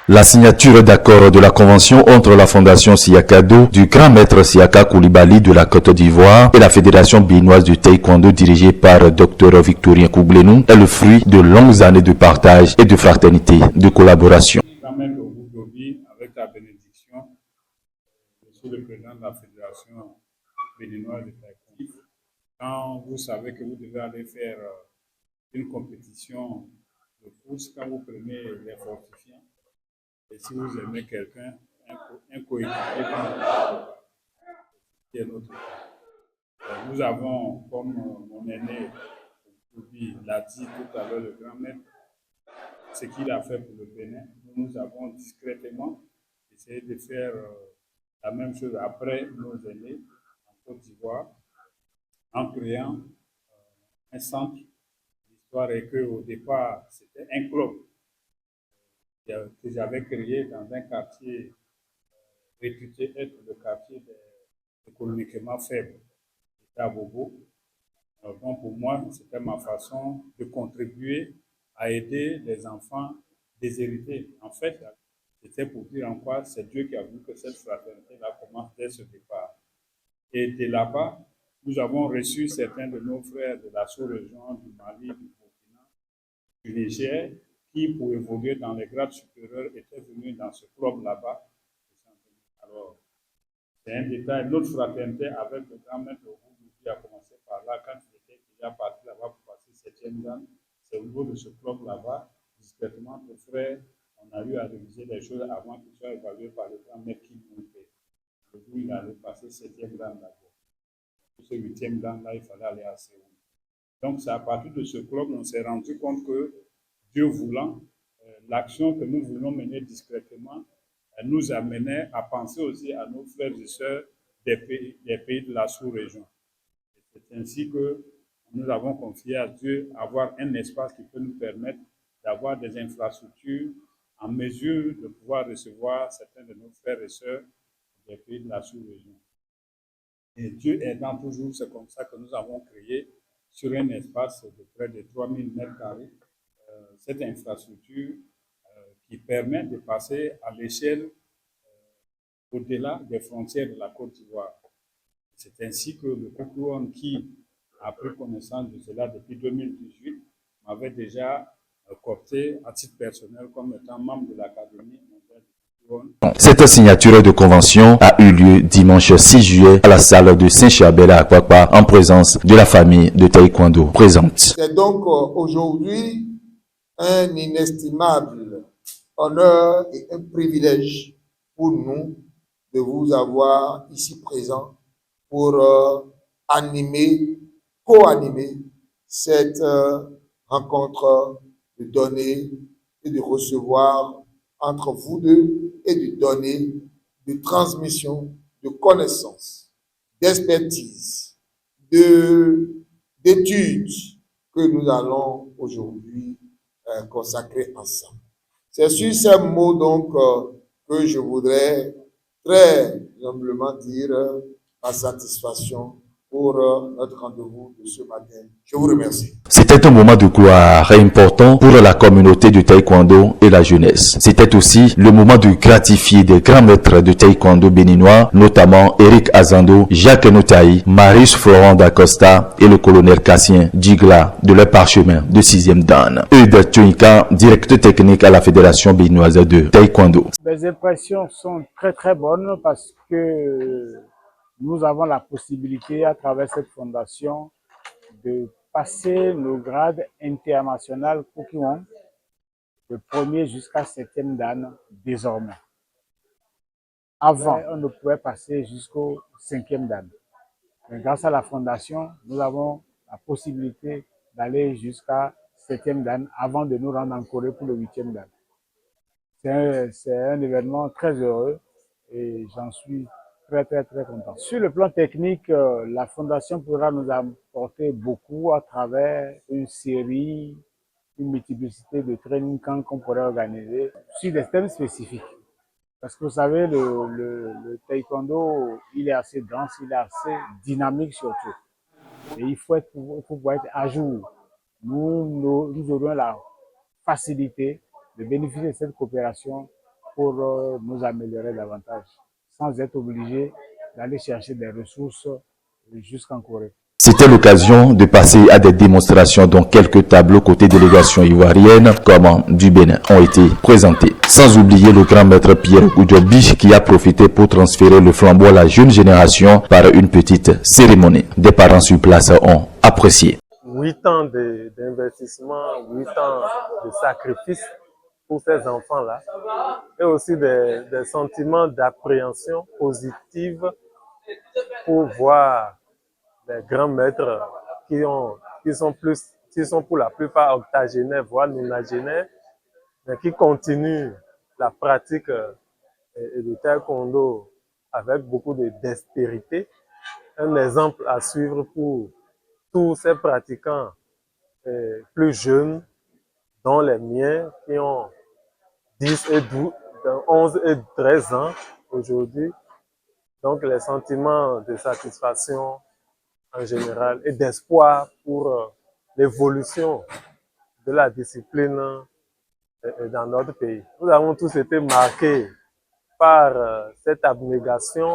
La signature d'accord de la convention entre la Fondation Siakado du grand maître Siaka Koulibaly de la Côte d'Ivoire et la Fédération béninoise du taekwondo dirigée par Dr Victorien Kouglenou est le fruit de longues années de partage et de fraternité, de collaboration. Avec la bénédiction, Monsieur le Président de la Fédération béninoise de taekwondo, quand vous savez que vous devez aller faire une compétition de course, quand vous prenez les fortifiants, et si vous aimez quelqu'un, un coéquipier qui est notre cas. Nous avons, comme mon aîné l'a dit tout à l'heure, le grand maître, ce qu'il a fait pour le Bénin, nous avons discrètement essayé de faire la même chose après nos aînés en Côte d'Ivoire, en créant un centre. L'histoire est qu'au départ, c'était un club que j'avais créé dans un quartier réputé être le quartier économiquement faible, à Bobo. Donc pour moi, c'était ma façon de contribuer à aider les enfants déshérités. En fait, c'était pour dire en quoi c'est Dieu qui a voulu que cette fraternité-là commence dès ce départ. Et de là-bas, nous avons reçu certains de nos frères de la sous-région du Mali, du Burkina, du Niger, qui, pour évoluer dans les grades supérieurs, étaient venus dans ce club là-bas. Alors, c'est un détail. Notre fraternité avec le grand maître qui a commencé par là, quand il était déjà parti là-bas pour passer 7e dan, c'est au niveau de ce club là-bas, discrètement, le frère, on a eu à réviser les choses avant qu'il soit évalué par le grand maître qui nous fait. Le jour, il allait passer 7e dan d'abord. Pour ce 8e dan-là, il fallait aller à Séoul. Donc, c'est à partir de ce club qu'on s'est rendu compte que, Dieu voulant, l'action que nous voulons mener discrètement nous amenait à penser aussi à nos frères et sœurs des pays de la sous-région. C'est ainsi que nous avons confié à Dieu avoir un espace qui peut nous permettre d'avoir des infrastructures en mesure de pouvoir recevoir certains de nos frères et sœurs des pays de la sous-région. Et Dieu aidant toujours, c'est comme ça que nous avons créé sur un espace de près de 3000 m2 cette infrastructure qui permet de passer à l'échelle au-delà des frontières de la Côte d'Ivoire. C'est ainsi que le Koukouon, qui a pris connaissance de cela depuis 2018, m'avait déjà coopté à titre personnel comme étant membre de l'Académie mondiale du Koukouon. Cette signature de convention a eu lieu dimanche 6 juillet à la salle de Saint-Chabel à Akwakwa en présence de la famille de taekwondo présente. C'est donc aujourd'hui un inestimable honneur et un privilège pour nous de vous avoir ici présent pour animer, co-animer cette rencontre de donner et de recevoir entre vous deux et de donner, de transmission, de connaissances, d'expertise, d'études que nous allons aujourd'hui consacrer ensemble. C'est sur ces mots donc que je voudrais très humblement dire ma satisfaction pour notre rendez-vous de ce matin. Je vous remercie. C'était un moment de gloire important pour la communauté de taekwondo et la jeunesse. C'était aussi le moment de gratifier des grands maîtres de taekwondo béninois, notamment Eric Azando, Jacques Notaï, Marius Florent d'Acosta et le colonel Cassien Djigla de leur parchemin de 6e dan. Eudes Tchonika, directeur technique à la Fédération béninoise de taekwondo. Les impressions sont très bonnes parce que nous avons la possibilité à travers cette fondation de passer nos grades internationaux Koukouon, le 1er jusqu'à 7e dan désormais. Avant, on ne pouvait passer jusqu'au 5e dan. Mais grâce à la fondation, nous avons la possibilité d'aller jusqu'à 7e dan avant de nous rendre en Corée pour le 8e dan. C'est un événement très heureux et j'en suis très content. Sur le plan technique, la fondation pourra nous apporter beaucoup à travers une série, une multiplicité de training camps qu'on pourrait organiser sur des thèmes spécifiques. Parce que vous savez, le taekwondo, il est assez dense, il est assez dynamique surtout. Et il faut pouvoir être à jour. Nous aurons la facilité de bénéficier de cette coopération pour nous améliorer davantage, sans être obligé d'aller chercher des ressources jusqu'en Corée. C'était l'occasion de passer à des démonstrations dont quelques tableaux côté délégation ivoirienne comme du Bénin ont été présentés. Sans oublier le grand maître Pierre Goudiaby qui a profité pour transférer le flambeau à la jeune génération par une petite cérémonie. Des parents sur place ont apprécié. 8 ans d'investissement, 8 ans de sacrifice pour ces enfants-là et aussi des sentiments d'appréhension positive pour voir des grands maîtres qui sont pour la plupart octogénaires, voire nonagénaires, mais qui continuent la pratique du taekwondo avec beaucoup de dextérité. Un exemple à suivre pour tous ces pratiquants plus jeunes, dont les miens, qui ont 10 et 12, 11 et 13 ans aujourd'hui. Donc les sentiments de satisfaction en général et d'espoir pour l'évolution de la discipline dans notre pays. Nous avons tous été marqués par cette abnégation,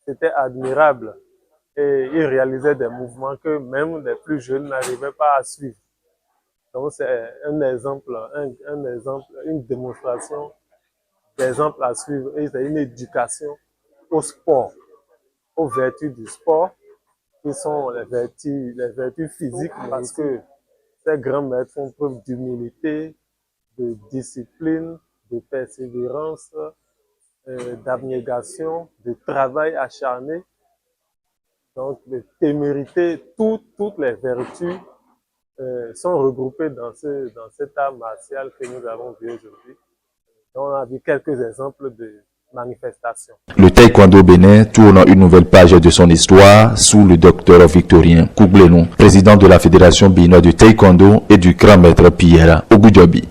c'était admirable et ils réalisaient des mouvements que même les plus jeunes n'arrivaient pas à suivre. Donc c'est un exemple, une démonstration d'exemple à suivre et c'est une éducation au sport, aux vertus du sport, qui sont les vertus physiques, parce que ces grands maîtres font preuve d'humilité, de discipline, de persévérance, d'abnégation, de travail acharné, donc de témérité. Toutes les vertus sont regroupées dans cet art martial que nous avons vu aujourd'hui. On a vu quelques exemples de manifestation. Le taekwondo bénin tourne une nouvelle page de son histoire sous le docteur Victorien Kouglenou, président de la Fédération béninoise de taekwondo et du grand maître Pierre Goudiaby.